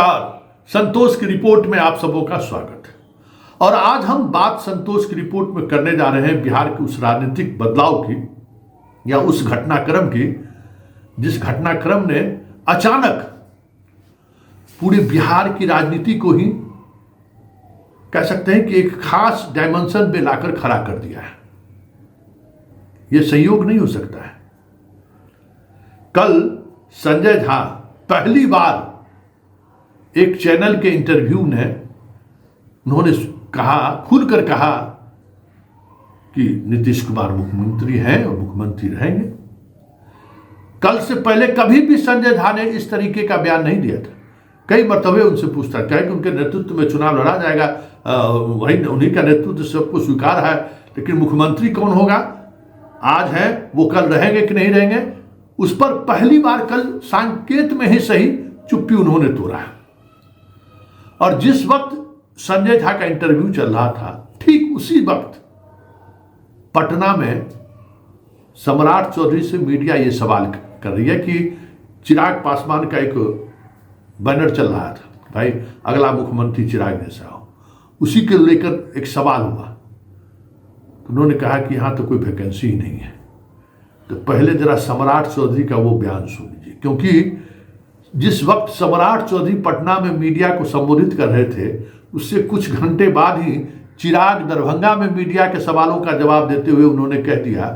संतोष की रिपोर्ट में आप सबों का स्वागत है। और आज हम बात संतोष की रिपोर्ट में करने जा रहे हैं बिहार के उस राजनीतिक बदलाव की या उस घटनाक्रम की जिस घटनाक्रम ने अचानक पूरे बिहार की राजनीति को ही कह सकते हैं कि एक खास डायमेंशन में लाकर खड़ा कर दिया है। यह संयोग नहीं हो सकता है। कल संजय झा पहली बार एक चैनल के इंटरव्यू ने उन्होंने कहा, खुलकर कहा कि नीतीश कुमार मुख्यमंत्री हैं और मुख्यमंत्री रहेंगे। कल से पहले कभी भी संजय झा ने इस तरीके का बयान नहीं दिया था। कई मर्तबे उनसे पूछता क्या कि उनके नेतृत्व में चुनाव लड़ा जाएगा, वही उन्हीं का नेतृत्व सबको स्वीकार है, लेकिन मुख्यमंत्री कौन होगा, आज है वो कल रहेंगे कि नहीं रहेंगे, उस पर पहली बार कल संकेत में ही सही चुप्पी उन्होंने तोड़ा है। और जिस वक्त संजय झा का इंटरव्यू चल रहा था, ठीक उसी वक्त पटना में सम्राट चौधरी से मीडिया ये सवाल कर रही है कि चिराग पासवान का एक बैनर चल रहा था, भाई अगला मुख्यमंत्री चिराग जैसा हो, उसी के लेकर एक सवाल हुआ। तो उन्होंने कहा कि यहां तो कोई वैकेंसी ही नहीं है। तो पहले जरा सम्राट चौधरी का वो बयान सुन लीजिए, क्योंकि जिस वक्त सम्राट चौधरी पटना में मीडिया को संबोधित कर रहे थे, उससे कुछ घंटे बाद ही चिराग दरभंगा में मीडिया के सवालों का जवाब देते हुए उन्होंने कह दिया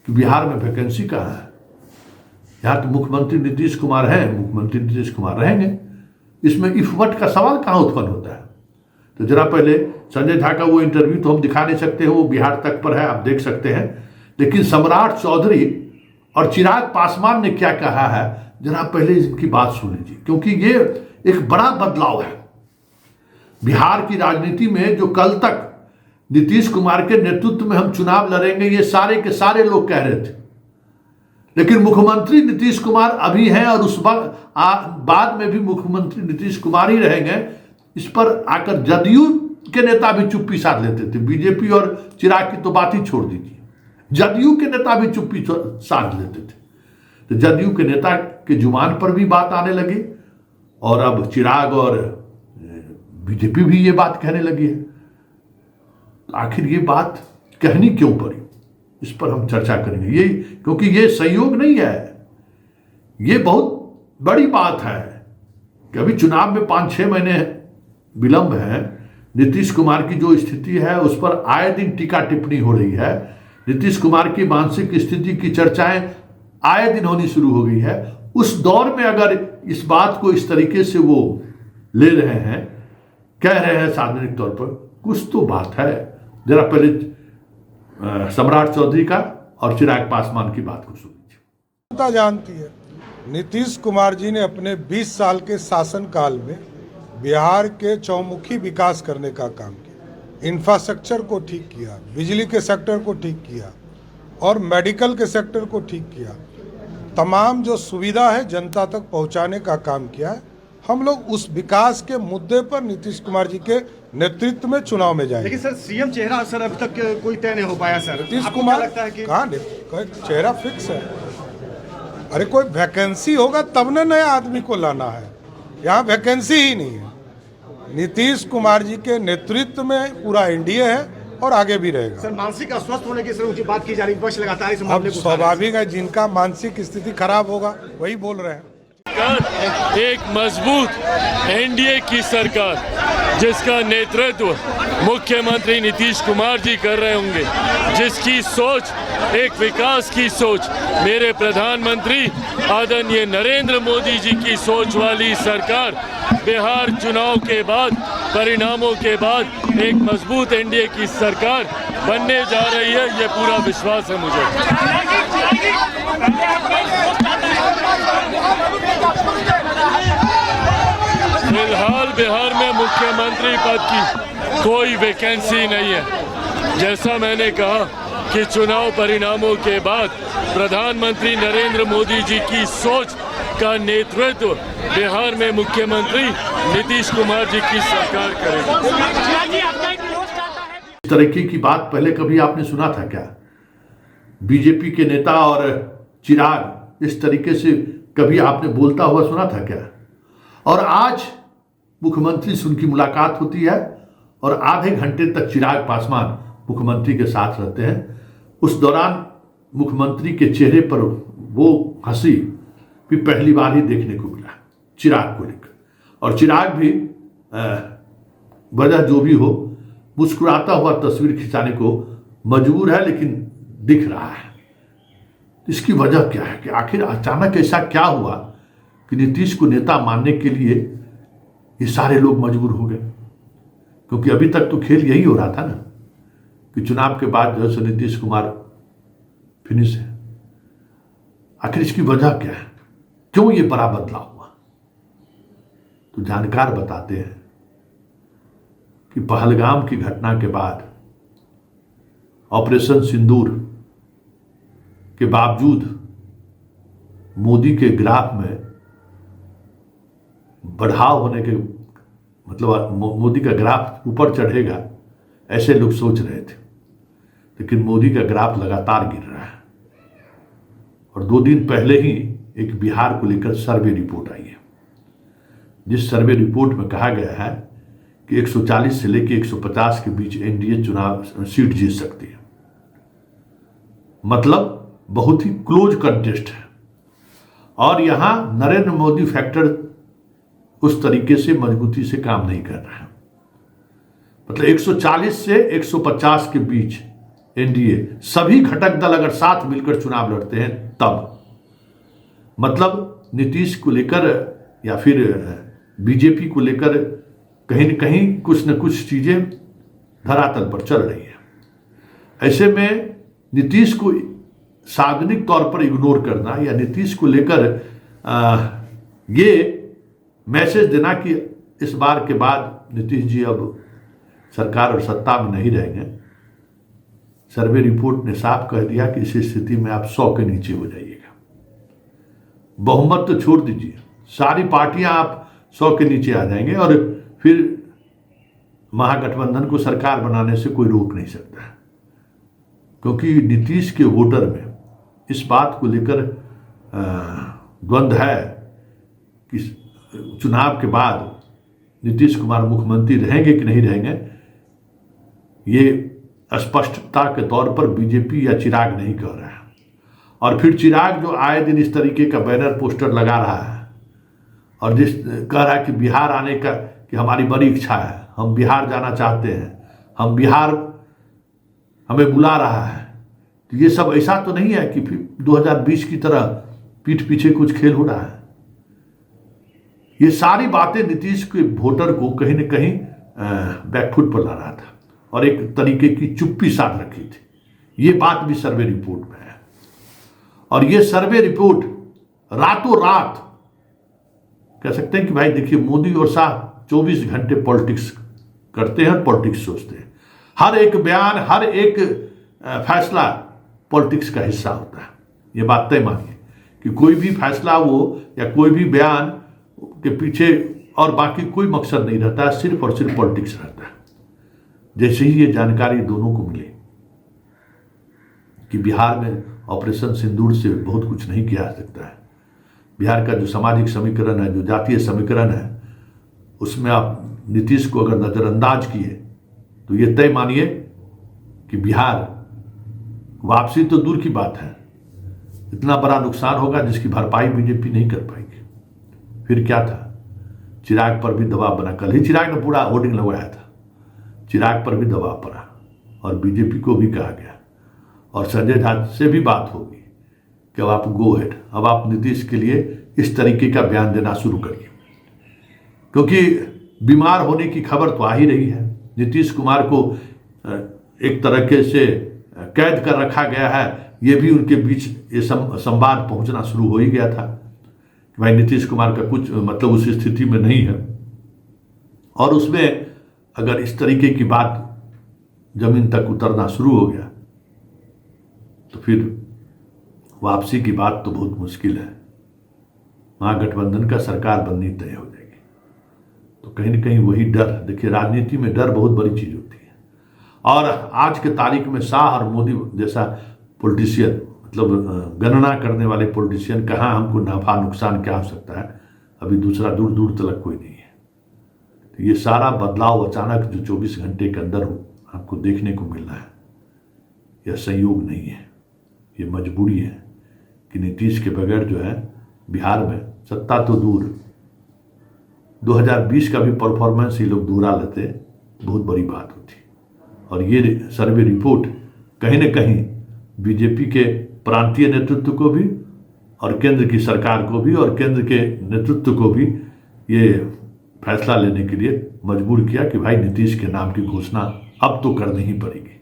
कि बिहार में वैकेंसी कहाँ है, यहाँ तो मुख्यमंत्री नीतीश कुमार हैं, मुख्यमंत्री नीतीश कुमार रहेंगे। इसमें इफ वट का सवाल कहाँ उत्पन्न होता है। तो जरा पहले संजय झा का वो इंटरव्यू तो हम दिखा नहीं सकते हैं, वो बिहार तक पर है, आप देख सकते हैं, लेकिन सम्राट चौधरी और चिराग पासवान ने क्या कहा है जरा पहले इनकी बात सुन लीजिए, क्योंकि ये एक बड़ा बदलाव है बिहार की राजनीति में। जो कल तक नीतीश कुमार के नेतृत्व में हम चुनाव लड़ेंगे ये सारे के सारे लोग कह रहे थे, लेकिन मुख्यमंत्री नीतीश कुमार अभी हैं और उस बाद में भी मुख्यमंत्री नीतीश कुमार ही रहेंगे। इस पर आकर जदयू के नेता भी चुप्पी साध लेते थे। बीजेपी और चिराग की तो बात ही छोड़ दीजिए, जदयू के नेता भी चुप्पी साध लेते थे। तो जदयू के नेता के जुबान पर भी बात आने लगी और अब चिराग और बीजेपी भी ये बात कहने लगी है। तो आखिर ये बात कहनी क्यों पड़ी, इस पर हम चर्चा करेंगे। ये क्योंकि ये संयोग नहीं है, ये बहुत बड़ी बात है कि अभी चुनाव में 5-6 महीने विलंब है। नीतीश कुमार की जो स्थिति है उस पर आए दिन टीका टिप्पणी हो रही है। नीतीश कुमार की मानसिक स्थिति की चर्चाएं आए दिन होनी शुरू हो गई है। उस दौर में अगर इस बात को इस तरीके से वो ले रहे हैं, कह रहे हैं सार्वजनिक तौर पर, कुछ तो बात है। जरा पहले सम्राट चौधरी का और चिराग पासवान की बात को सुनिए। जनता जानती है नीतीश कुमार जी ने अपने 20 साल के शासनकाल में बिहार के चौमुखी विकास करने का काम किया। इंफ्रास्ट्रक्चर को ठीक किया, बिजली के सेक्टर को ठीक किया और मेडिकल के सेक्टर को ठीक किया। तमाम जो सुविधा है जनता तक पहुंचाने का काम किया है। हम लोग उस विकास के मुद्दे पर नीतीश कुमार जी के नेतृत्व में चुनाव में जाएंगे। लेकिन सर सीएम चेहरा सर अभी तक कोई तय नहीं हो पाया सर। नीतीश कुमार लगता है कि कहाँ चेहरा फिक्स है। अरे कोई वैकेंसी होगा तब न नया आदमी को लाना है, यहाँ वैकेंसी ही नहीं है। नीतीश कुमार जी के नेतृत्व में पूरा एनडीए है और आगे भी रहेगा। सर मानसिक अस्वस्थ होने की सर ऊंची बात की जा रही है, विपक्ष लगातार इस मामले को स्वाभाविक है, जिनका मानसिक स्थिति खराब होगा वही बोल रहे हैं। एक मजबूत एनडीए की सरकार जिसका नेतृत्व मुख्यमंत्री नीतीश कुमार जी कर रहे होंगे, जिसकी सोच एक विकास की सोच मेरे प्रधानमंत्री आदरणीय नरेंद्र मोदी जी की सोच वाली सरकार बिहार चुनाव के बाद, परिणामों के बाद एक मजबूत एनडीए की सरकार बनने जा रही है, ये पूरा विश्वास है मुझे। फिलहाल बिहार में मुख्यमंत्री पद की कोई वैकेंसी नहीं है। जैसा मैंने कहा कि चुनाव परिणामों के बाद प्रधानमंत्री नरेंद्र मोदी जी की सोच का नेतृत्व बिहार में मुख्यमंत्री नीतीश कुमार जी की सरकार करेगी। इस तरीके की बात पहले कभी आपने सुना था क्या? बीजेपी के नेता और चिराग इस तरीके से कभी आपने बोलता हुआ सुना था क्या? और आज मुख्यमंत्री से उनकी मुलाकात होती है और आधे घंटे तक चिराग पासवान मुख्यमंत्री के साथ रहते हैं। उस दौरान मुख्यमंत्री के चेहरे पर वो हंसी भी पहली बार ही देखने को मिला चिराग को लेकर, और चिराग भी वजह जो भी हो मुस्कुराता हुआ तस्वीर खिंचाने को मजबूर है, लेकिन दिख रहा है। इसकी वजह क्या है कि आखिर अचानक ऐसा क्या हुआ कि नीतीश को नेता मानने के लिए ये सारे लोग मजबूर हो गए? क्योंकि अभी तक तो खेल यही हो रहा था ना कि चुनाव के बाद जो है नीतीश कुमार फिनिश है। आखिर इसकी वजह क्या है, क्यों ये बड़ा बदलाव हुआ? तो जानकार बताते हैं कि पहलगाम की घटना के बाद ऑपरेशन सिंदूर के बावजूद मोदी के ग्राफ में बढ़ाव होने के मतलब मोदी का ग्राफ ऊपर चढ़ेगा ऐसे लोग सोच रहे थे, लेकिन मोदी का ग्राफ लगातार गिर रहा है। और 2 दिन पहले ही एक बिहार को लेकर सर्वे रिपोर्ट आई है, जिस सर्वे रिपोर्ट में कहा गया है कि 140 से लेकर 150 के बीच एनडीए चुनाव सीट जीत सकती है। मतलब बहुत ही क्लोज कंटेस्ट है, और यहां नरेंद्र मोदी फैक्टर उस तरीके से मजबूती से काम नहीं कर रहा है। मतलब 140 से 150 के बीच एनडीए सभी घटक दल अगर साथ मिलकर चुनाव लड़ते हैं तब, मतलब नीतीश को लेकर या फिर बीजेपी को लेकर कहीं न कहीं कुछ न कुछ चीजें धरातल पर चल रही है। ऐसे में नीतीश को सार्वजनिक तौर पर इग्नोर करना या नीतीश को लेकर ये मैसेज देना कि इस बार के बाद नीतीश जी अब सरकार और सत्ता में नहीं रहेंगे, सर्वे रिपोर्ट ने साफ कह दिया कि इस स्थिति में आप 100 के नीचे हो जाइएगा। बहुमत तो छोड़ दीजिए, सारी पार्टियां आप 100 के नीचे आ जाएंगे और फिर महागठबंधन को सरकार बनाने से कोई रोक नहीं सकता, क्योंकि नीतीश के वोटर में इस बात को लेकर द्वंद्व है कि चुनाव के बाद नीतीश कुमार मुख्यमंत्री रहेंगे कि नहीं रहेंगे। ये स्पष्टता के तौर पर बीजेपी या चिराग नहीं कह रहा है। और फिर चिराग जो आए दिन इस तरीके का बैनर पोस्टर लगा रहा है और जिस कह रहा है कि बिहार आने का कि हमारी बड़ी इच्छा है, हम बिहार जाना चाहते हैं, हम बिहार हमें बुला रहा है, तो ये सब ऐसा तो नहीं है कि फिर 2020 की तरह पीठ पीछे कुछ खेल हो रहा है। ये सारी बातें नीतीश के वोटर को कहीं न कहीं बैकफुट पर ला रहा था और एक तरीके की चुप्पी साध रखी थी। ये बात भी सर्वे रिपोर्ट में है, और ये सर्वे रिपोर्ट रातों रात कह सकते हैं कि भाई देखिए मोदी और शाह 24 घंटे पॉलिटिक्स करते हैं, पॉलिटिक्स सोचते हैं। हर एक बयान, हर एक फैसला पॉलिटिक्स का हिस्सा होता है। ये बात तय मानिए कि कोई भी फैसला हो या कोई भी बयान के पीछे और बाकी कोई मकसद नहीं रहता है, सिर्फ और सिर्फ पॉलिटिक्स रहता है। जैसे ही ये जानकारी दोनों को मिले कि बिहार में ऑपरेशन सिंदूर से बहुत कुछ नहीं किया जा सकता है, बिहार का जो सामाजिक समीकरण है, जो जातीय समीकरण है, उसमें आप नीतीश को अगर नजरअंदाज किए तो ये तय मानिए कि बिहार वापसी तो दूर की बात है, इतना बड़ा नुकसान होगा जिसकी भरपाई बीजेपी नहीं कर पाएगी। फिर क्या था, चिराग पर भी दबाव बना। कल ही चिराग ने पूरा होर्डिंग लगवाया था, चिराग पर भी दबाव पड़ा और बीजेपी को भी कहा गया और संजय झा से भी बात होगी कि अब आप गो हेड, अब आप नीतीश के लिए इस तरीके का बयान देना शुरू करिए, क्योंकि बीमार होने की खबर तो आ ही रही है। नीतीश कुमार को एक तरीके से कैद कर रखा गया है, ये भी उनके बीच ये संवाद पहुंचना शुरू हो ही गया था कि भाई नीतीश कुमार का कुछ मतलब उस स्थिति में नहीं है, और उसमें अगर इस तरीके की बात जमीन तक उतरना शुरू हो गया तो फिर वापसी की बात तो बहुत मुश्किल है। महागठबंधन का सरकार बननी तय हो जाएगी। तो कहीं ना कहीं वही डर, देखिए राजनीति में डर बहुत बड़ी चीज होती है, और आज के तारीख में शाह और मोदी जैसा पॉलिटिशियन, मतलब गणना करने वाले पॉलिटिशियन, कहाँ हमको नफा नुकसान क्या हो सकता है, अभी दूसरा दूर दूर तक कोई नहीं है। तो ये सारा बदलाव अचानक जो 24 घंटे के अंदर आपको देखने को मिल रहा है, यह संयोग नहीं है, ये मजबूरी है कि नीतीश के बगैर जो है बिहार में सत्ता तो दूर, 2020 का भी परफॉर्मेंस ये लोग दोहरा लेते, बहुत बड़ी बात होती। और ये सर्वे रिपोर्ट कहीं न कहीं बीजेपी के प्रांतीय नेतृत्व को भी और केंद्र की सरकार को भी और केंद्र के नेतृत्व को भी ये फैसला लेने के लिए मजबूर किया कि भाई नीतीश के नाम की घोषणा अब तो करनी ही पड़ेगी।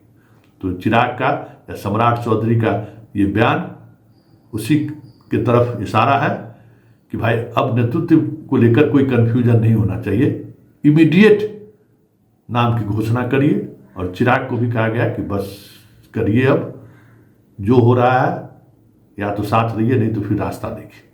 तो चिराग का या सम्राट चौधरी का ये बयान उसी के तरफ इशारा है कि भाई अब नेतृत्व को लेकर कोई कंफ्यूजन नहीं होना चाहिए, इमीडिएट नाम की घोषणा करिए। और चिराग को भी कहा गया कि बस करिए, अब जो हो रहा है या तो साथ रहिए, नहीं तो फिर रास्ता देखिए।